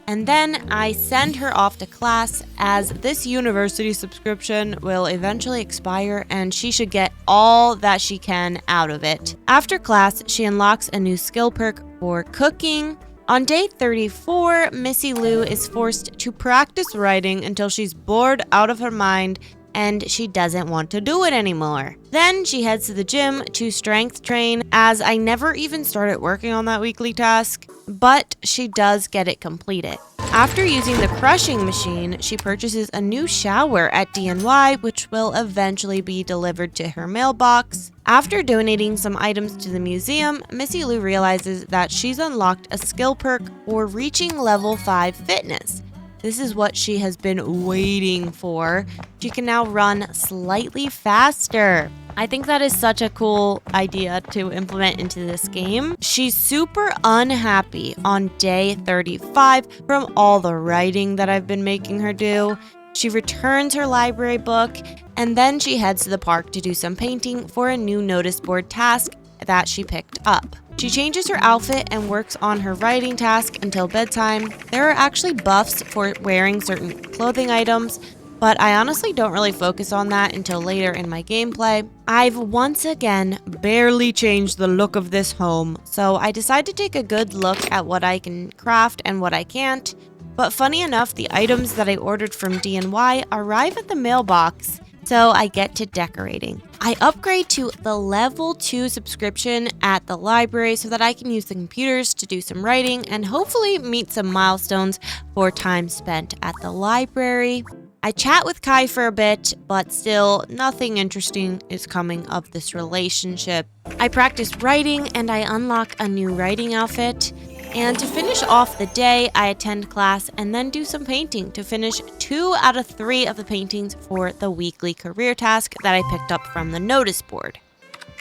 [SPEAKER 1] And then I send her off to class, as this university subscription will eventually expire and she should get all that she can out of it. After class, she unlocks a new skill perk for cooking. On day 34, Missy Lou is forced to practice writing until she's bored out of her mind and she doesn't want to do it anymore. Then she heads to the gym to strength train, as I never even started working on that weekly task, but she does get it completed. After using the crushing machine, she purchases a new shower at DNY, which will eventually be delivered to her mailbox. After donating some items to the museum, Missy Lou realizes that she's unlocked a skill perk for reaching level 5 fitness. This is what she has been waiting for. She can now run slightly faster. I think that is such a cool idea to implement into this game. She's super unhappy on day 35 from all the writing that I've been making her do. She returns her library book, and then she heads to the park to do some painting for a new notice board task that she picked up. She changes her outfit and works on her writing task until bedtime. There are actually buffs for wearing certain clothing items, but I honestly don't really focus on that until later in my gameplay. I've once again barely changed the look of this home, so I decide to take a good look at what I can craft and what I can't. But funny enough, the items that I ordered from DNY arrive at the mailbox, so I get to decorating. I upgrade to the level 2 subscription at the library so that I can use the computers to do some writing and hopefully meet some milestones for time spent at the library. I chat with Kai for a bit, but still nothing interesting is coming of this relationship. I practice writing and I unlock a new writing outfit. And to finish off the day, I attend class and then do some painting to finish 2 out of 3 of the paintings for the weekly career task that I picked up from the notice board.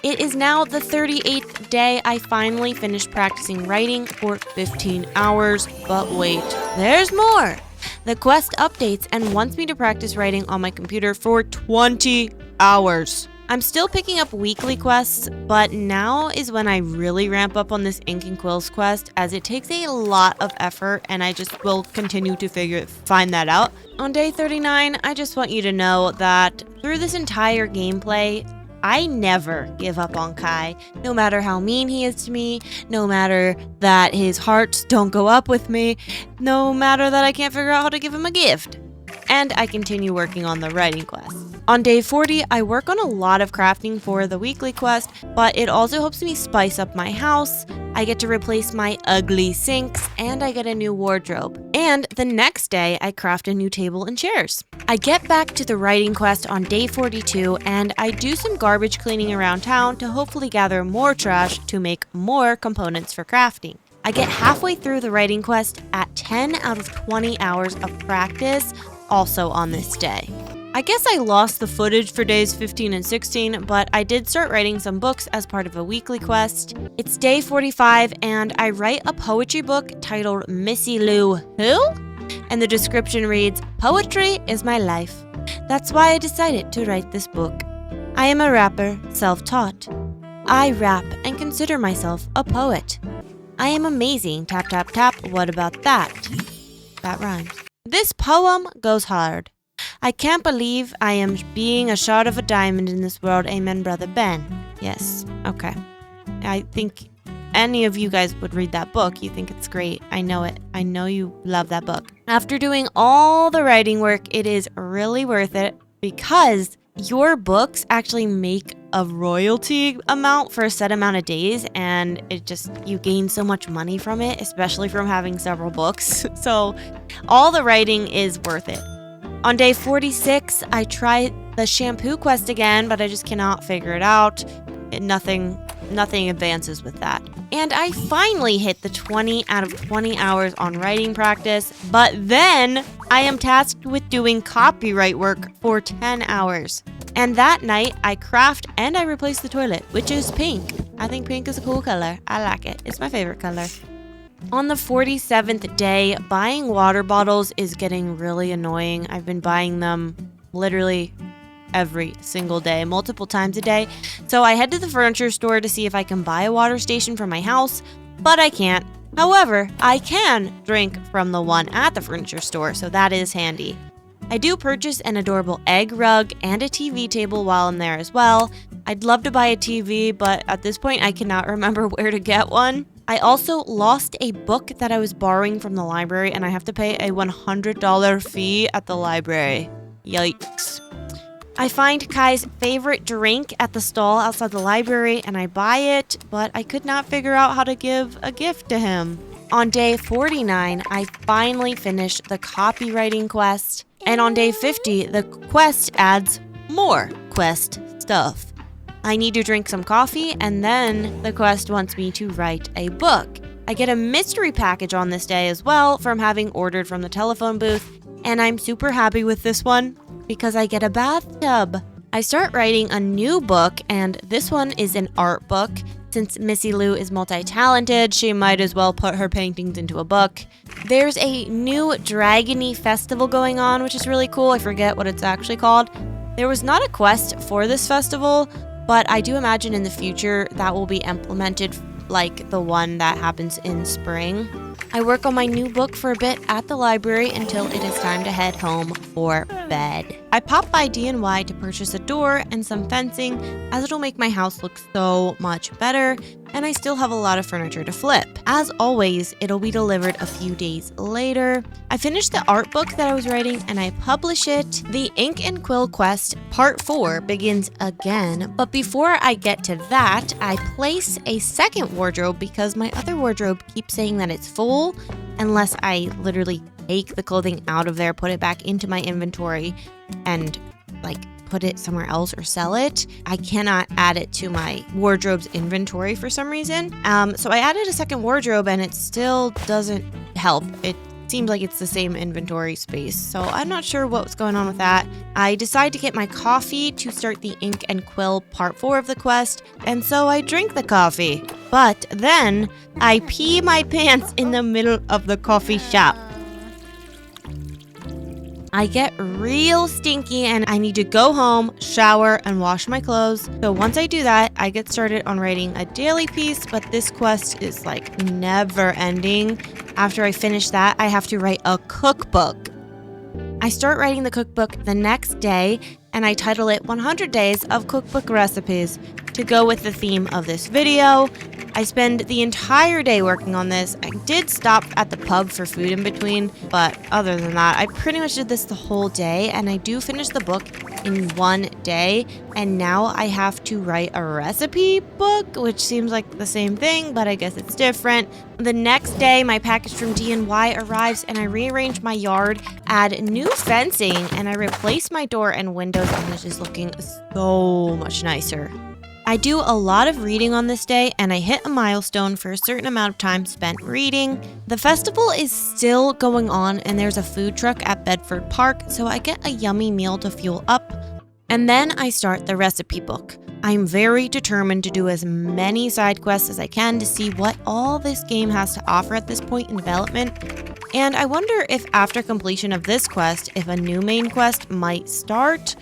[SPEAKER 1] It is now the 38th day. I finally finished practicing writing for 15 hours, but wait, there's more! The quest updates and wants me to practice writing on my computer for 20 hours. I'm still picking up weekly quests, but now is when I really ramp up on this Ink and Quills quest, as it takes a lot of effort and I just will continue to find that out. On day 39, I just want you to know that through this entire gameplay, I never give up on Kai, no matter how mean he is to me, no matter that his hearts don't go up with me, no matter that I can't figure out how to give him a gift. And I continue working on the writing quest. On day 40, I work on a lot of crafting for the weekly quest, but it also helps me spice up my house. I get to replace my ugly sinks, and I get a new wardrobe. And the next day, I craft a new table and chairs. I get back to the writing quest on day 42, and I do some garbage cleaning around town to hopefully gather more trash to make more components for crafting. I get halfway through the writing quest at 10 out of 20 hours of practice, also on this day. I guess I lost the footage for days 15 and 16, but I did start writing some books as part of a weekly quest. It's day 45, and I write a poetry book titled Missy Lou Who? And the description reads, "Poetry is my life. That's why I decided to write this book. I am a rapper, self-taught. I rap and consider myself a poet. I am amazing, tap tap tap, what about that?" That rhymes. This poem goes hard. I can't believe I am being a shard of a diamond in this world. Amen, Brother Ben. Yes, okay. I think any of you guys would read that book. You think it's great. I know it. I know you love that book. After doing all the writing work, it is really worth it because your books actually make a royalty amount for a set amount of days, and you gain so much money from it, especially from having several books. So all the writing is worth it. On day 46, I tried the shampoo quest again, but I just cannot figure it out. Nothing advances with that. And I finally hit the 20 out of 20 hours on writing practice, but then I am tasked with doing copyright work for 10 hours. And that night, I craft and I replace the toilet, which is pink. I think pink is a cool color. I like it. It's my favorite color. On the 47th day, buying water bottles is getting really annoying. I've been buying them literally every single day, multiple times a day. So I head to the furniture store to see if I can buy a water station for my house, but I can't. However, I can drink from the one at the furniture store, so that is handy. I do purchase an adorable egg rug and a TV table while I'm there as well. I'd love to buy a TV, but at this point I cannot remember where to get one. I also lost a book that I was borrowing from the library, and I have to pay a $100 fee at the library. Yikes. I find Kai's favorite drink at the stall outside the library, and I buy it, but I could not figure out how to give a gift to him. On day 49, I finally finished the copywriting quest, and on day 50, the quest adds more quest stuff. I need to drink some coffee, and then the quest wants me to write a book. I get a mystery package on this day as well from having ordered from the telephone booth, and I'm super happy with this one because I get a bathtub. I start writing a new book, and this one is an art book. Since Missy Lou is multi-talented, she might as well put her paintings into a book. There's a new Dragony festival going on, which is really cool. I forget what it's actually called. There was not a quest for this festival, but I do imagine in the future that will be implemented like the one that happens in spring. I work on my new book for a bit at the library until it is time to head home for bed. I pop by D&Y to purchase a door and some fencing, as it'll make my house look so much better, and I still have a lot of furniture to flip. As always, it'll be delivered a few days later. I finished the art book that I was writing and I publish it. The Ink and Quill Quest Part 4 begins again, but before I get to that, I place a second wardrobe because my other wardrobe keeps saying that it's full unless I literally take the clothing out of there, put it back into my inventory, and put it somewhere else or sell it. I cannot add it to my wardrobe's inventory for some reason. So I added a second wardrobe and it still doesn't help. It seems like it's the same inventory space. So I'm not sure what's going on with that. I decide to get my coffee to start the Ink and Quill Part 4 of the quest, and so I drink the coffee. But then I pee my pants in the middle of the coffee shop. I get real stinky and I need to go home, shower, and wash my clothes. So once I do that, I get started on writing a daily piece, but this quest is never ending. After I finish that, I have to write a cookbook. I start writing the cookbook the next day, and I title it 100 Days of Cookbook Recipes to go with the theme of this video. I spend the entire day working on this. I did stop at the pub for food in between, but other than that, I pretty much did this the whole day, and I do finish the book in one day, and now I have to write a recipe book, which seems like the same thing, but I guess it's different. The next day, my package from D&Y arrives, and I rearrange my yard, add new fencing, and I replace my door and windows, and it's just looking so much nicer. I do a lot of reading on this day, and I hit a milestone for a certain amount of time spent reading. The festival is still going on, and there's a food truck at Bedford Park, so I get a yummy meal to fuel up. And then I start the recipe book. I'm very determined to do as many side quests as I can to see what all this game has to offer at this point in development. And I wonder if after completion of this quest, if a new main quest might start.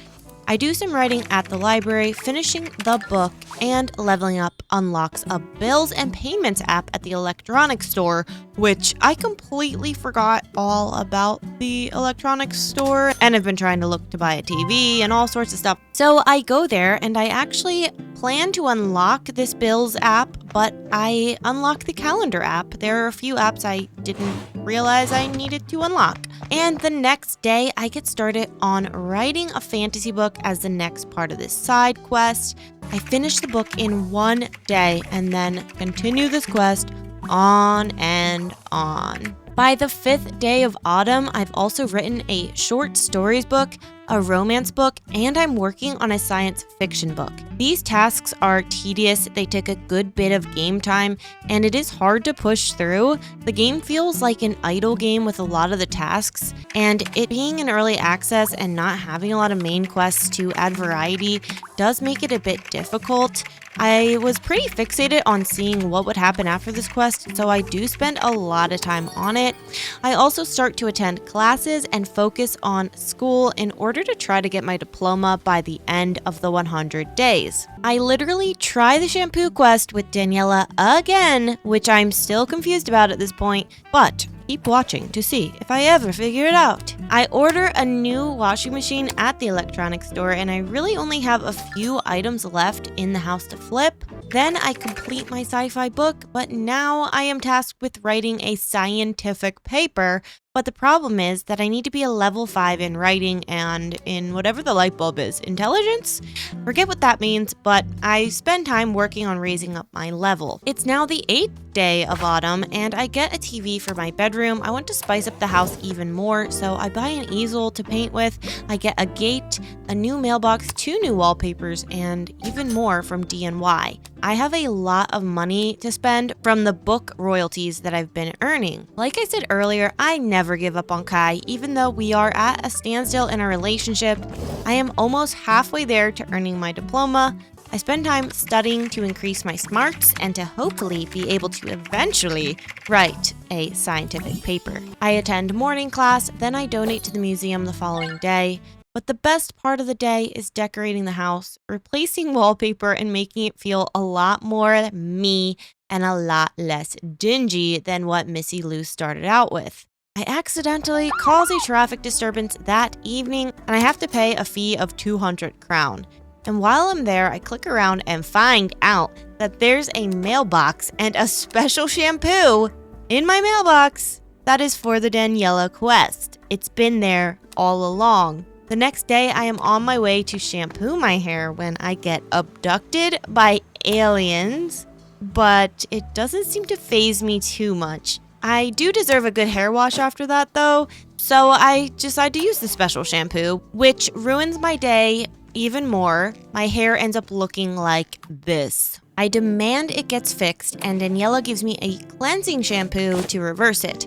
[SPEAKER 1] I do some writing at the library, finishing the book, and leveling up unlocks a bills and payments app at the electronics store, which I completely forgot all about the electronics store, and have been trying to look to buy a TV and all sorts of stuff. So I go there, and I actually plan to unlock this bills app, but I unlock the calendar app. There are a few apps I didn't realize I needed to unlock. And the next day, I get started on writing a fantasy book as the next part of this side quest. I finish the book in one day and then continue this quest on and on. By the 5th day of autumn, I've also written a short stories book, a romance book, and I'm working on a science fiction book. These tasks are tedious, they take a good bit of game time, and it is hard to push through. The game feels like an idle game with a lot of the tasks, and it being in early access and not having a lot of main quests to add variety does make it a bit difficult. I was pretty fixated on seeing what would happen after this quest, so I do spend a lot of time on it. I also start to attend classes and focus on school in order to try to get my diploma by the end of the 100 days. I literally try the shampoo quest with Daniela again, which I'm still confused about at this point, but keep watching to see if I ever figure it out. I order a new washing machine at the electronics store and I really only have a few items left in the house to flip. Then I complete my sci-fi book, but now I am tasked with writing a scientific paper. But the problem is that I need to be a level 5 in writing and in whatever the light bulb is. Intelligence? Forget what that means, but I spend time working on raising up my level. It's now the 8th day of autumn and I get a TV for my bedroom. I want to spice up the house even more, so I buy an easel to paint with. I get a gate, a new mailbox, 2 new wallpapers, and even more from DNY. I have a lot of money to spend from the book royalties that I've been earning. Like I said earlier, I never give up on Kai, even though we are at a standstill in our relationship. I am almost halfway there to earning my diploma. I spend time studying to increase my smarts and to hopefully be able to eventually write a scientific paper. I attend morning class, then I donate to the museum the following day. But the best part of the day is decorating the house, replacing wallpaper, and making it feel a lot more me and a lot less dingy than what Missy Lou started out with. I accidentally cause a traffic disturbance that evening, and I have to pay a fee of 200 crown. And while I'm there, I click around and find out that there's a mailbox and a special shampoo in my mailbox that is for the Daniela quest. It's been there all along. The next day, I am on my way to shampoo my hair when I get abducted by aliens, but it doesn't seem to faze me too much. I do deserve a good hair wash after that though, so I decide to use the special shampoo, which ruins my day even more. My hair ends up looking like this. I demand it gets fixed, and Daniela gives me a cleansing shampoo to reverse it.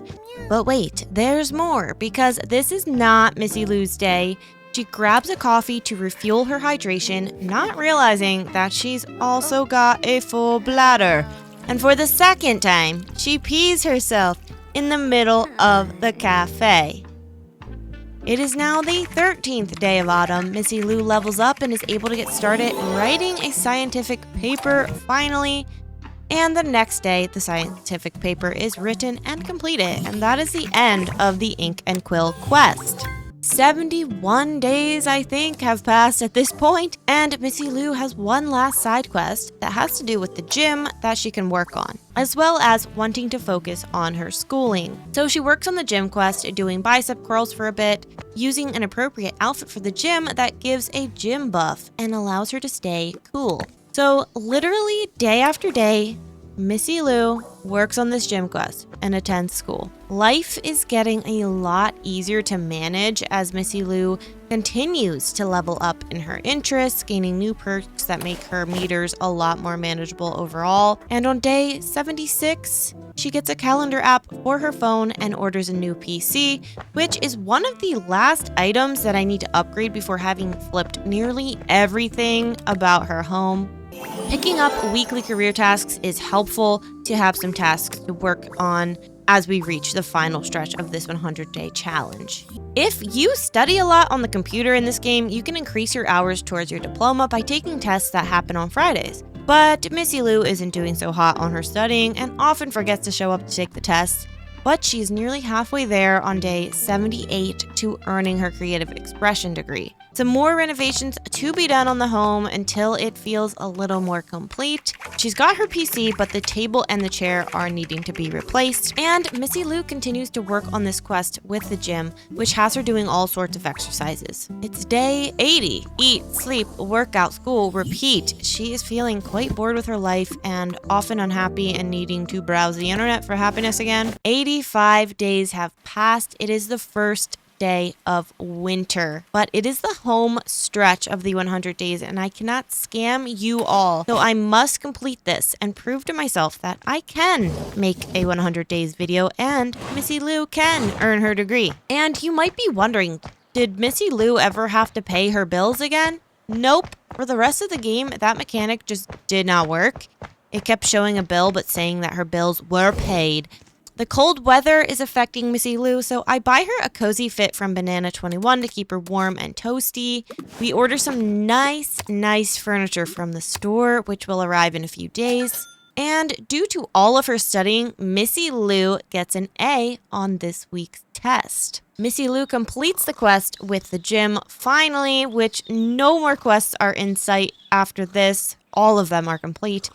[SPEAKER 1] But wait, there's more, because this is not Missy Lou's day. She grabs a coffee to refuel her hydration, not realizing that she's also got a full bladder. And for the second time, she pees herself in the middle of the cafe. It is now the 13th day of autumn. Missy Lou levels up and is able to get started writing a scientific paper finally. And the next day, the scientific paper is written and completed, and that is the end of the Ink and Quill quest. 71 days, I think, have passed at this point, and Missy Lou has one last side quest that has to do with the gym that she can work on, as well as wanting to focus on her schooling. So she works on the gym quest, doing bicep curls for a bit, using an appropriate outfit for the gym that gives a gym buff and allows her to stay cool. So literally day after day, Missy Lou works on this gym quest and attends school. Life is getting a lot easier to manage as Missy Lou continues to level up in her interests, gaining new perks that make her meters a lot more manageable overall. And on day 76, she gets a calendar app for her phone and orders a new PC, which is one of the last items that I need to upgrade before having flipped nearly everything about her home. Picking up weekly career tasks is helpful to have some tasks to work on as we reach the final stretch of this 100-day challenge. If you study a lot on the computer in this game, you can increase your hours towards your diploma by taking tests that happen on Fridays. But Missy Lou isn't doing so hot on her studying and often forgets to show up to take the tests, but she's nearly halfway there on day 78 to earning her creative expression degree. Some more renovations to be done on the home until it feels a little more complete. She's got her PC, but the table and the chair are needing to be replaced. And Missy Lou continues to work on this quest with the gym, which has her doing all sorts of exercises. It's day 80. Eat, sleep, workout, school, repeat. She is feeling quite bored with her life and often unhappy and needing to browse the internet for happiness again. 85 days have passed. It is the first day of winter, but it is the home stretch of the 100 days and I cannot scam you all. So I must complete this and prove to myself that I can make a 100 days video and Missy Lou can earn her degree. And you might be wondering, did Missy Lou ever have to pay her bills again? Nope. For the rest of the game, that mechanic just did not work. It kept showing a bill but saying that her bills were paid. The cold weather is affecting Missy Lou, so I buy her a cozy fit from Banana21 to keep her warm and toasty. We order some nice furniture from the store, which will arrive in a few days. And due to all of her studying, Missy Lou gets an A on this week's test. Missy Lou completes the quest with the gym finally, which no more quests are in sight after this. All of them are complete.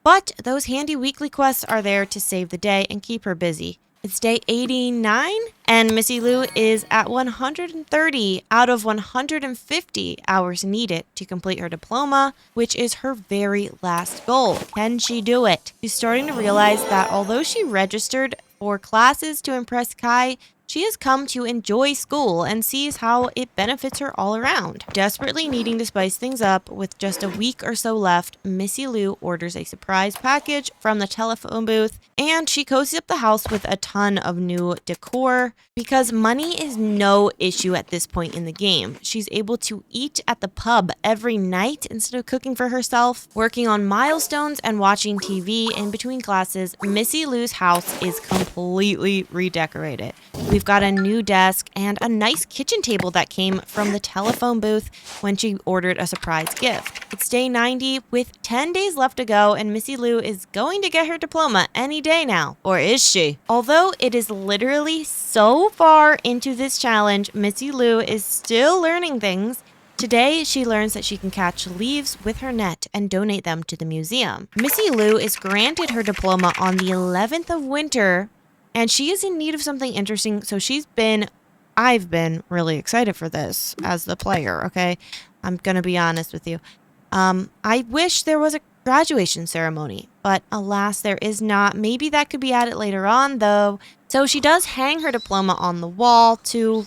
[SPEAKER 1] But those handy weekly quests are there to save the day and keep her busy. It's day 89, and Missy Lou is at 130 out of 150 hours needed to complete her diploma, which is her very last goal. Can she do it? She's starting to realize that although she registered for classes to impress Kai, she has come to enjoy school and sees how it benefits her all around. Desperately needing to spice things up with just a week or so left, Missy Lou orders a surprise package from the telephone booth and she cozies up the house with a ton of new decor. Because money is no issue at this point in the game, she's able to eat at the pub every night instead of cooking for herself. Working on milestones and watching TV in between classes, Missy Lou's house is completely redecorated. We've got a new desk and a nice kitchen table that came from the telephone booth when she ordered a surprise gift. It's day 90 with 10 days left to go and Missy Lou is going to get her diploma any day now. Or is she? Although it is literally so far into this challenge, Missy Lou is still learning things. Today, she learns that she can catch leaves with her net and donate them to the museum. Missy Lou is granted her diploma on the 11th of winter, and she is in need of something interesting, so I've been really excited for this as the player, okay? I'm gonna be honest with you. I wish there was a graduation ceremony, but alas, there is not. Maybe that could be added later on, though. So she does hang her diploma on the wall to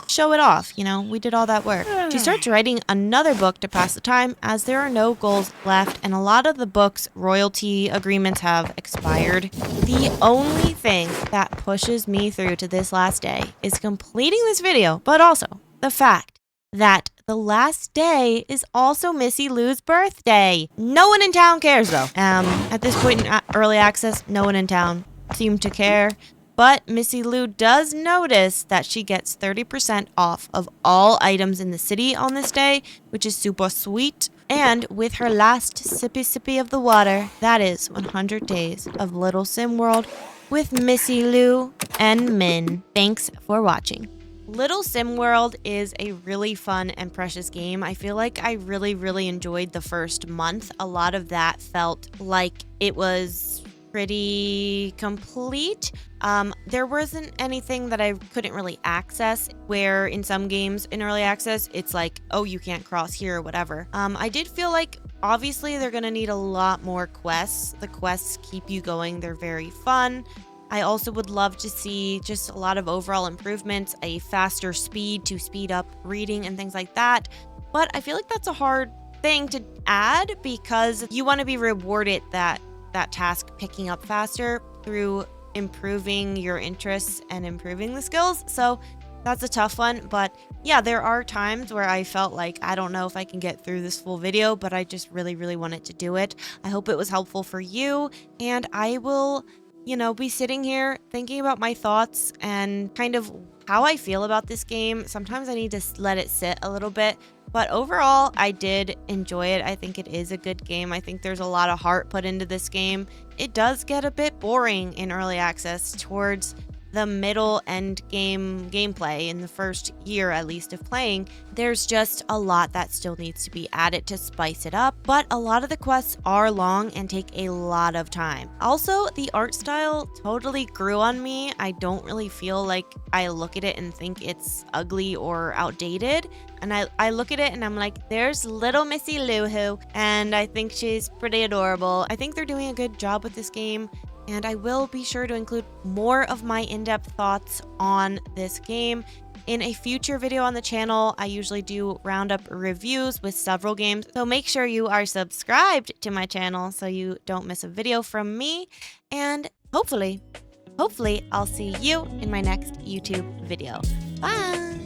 [SPEAKER 1] show it off. You know, we did all that work. She starts writing another book to pass the time as there are no goals left and a lot of the book's royalty agreements have expired. The only thing that pushes me through to this last day is completing this video, but also the fact that the last day is also Missy Lou's birthday. No one in town cares though. At this point in early access, no one in town seemed to care. But Missy Lou does notice that she gets 30% off of all items in the city on this day, which is super sweet. And with her last sippy of the water, that is 100 days of Little Sim World with Missy Lou and Min. Thanks for watching. Little Sim World is a really fun and precious game. I feel like I really enjoyed the first month. A lot of that felt like it was pretty complete. There wasn't anything that I couldn't really access, where in some games in early access, it's like, oh, you can't cross here or whatever. I did feel like obviously they're gonna need a lot more quests. The quests keep you going. They're very fun. I also would love to see just a lot of overall improvements, a faster speed to speed up reading and things like that. But I feel like that's a hard thing to add because you want to be rewarded that task picking up faster through improving your interests and improving the skills. So that's a tough one. But yeah, there are times where I felt like I don't know if I can get through this full video, but I just really wanted to do it. I hope it was helpful for you, and I will be sitting here thinking about my thoughts and kind of how I feel about this game. Sometimes I need to let it sit a little bit, but overall, I did enjoy it. I think it is a good game. I think there's a lot of heart put into this game. It does get a bit boring in early access towards the middle end game gameplay in the first year at least of playing, there's just a lot that still needs to be added to spice it up, but a lot of the quests are long and take a lot of time. Also, the art style totally grew on me. I don't really feel like I look at it and think it's ugly or outdated. And I look at it and I'm like, there's little Missy Lou Who, and I think she's pretty adorable. I think they're doing a good job with this game, and I will be sure to include more of my in-depth thoughts on this game in a future video on the channel. I usually do roundup reviews with several games, so make sure you are subscribed to my channel so you don't miss a video from me, and hopefully I'll see you in my next YouTube video. Bye!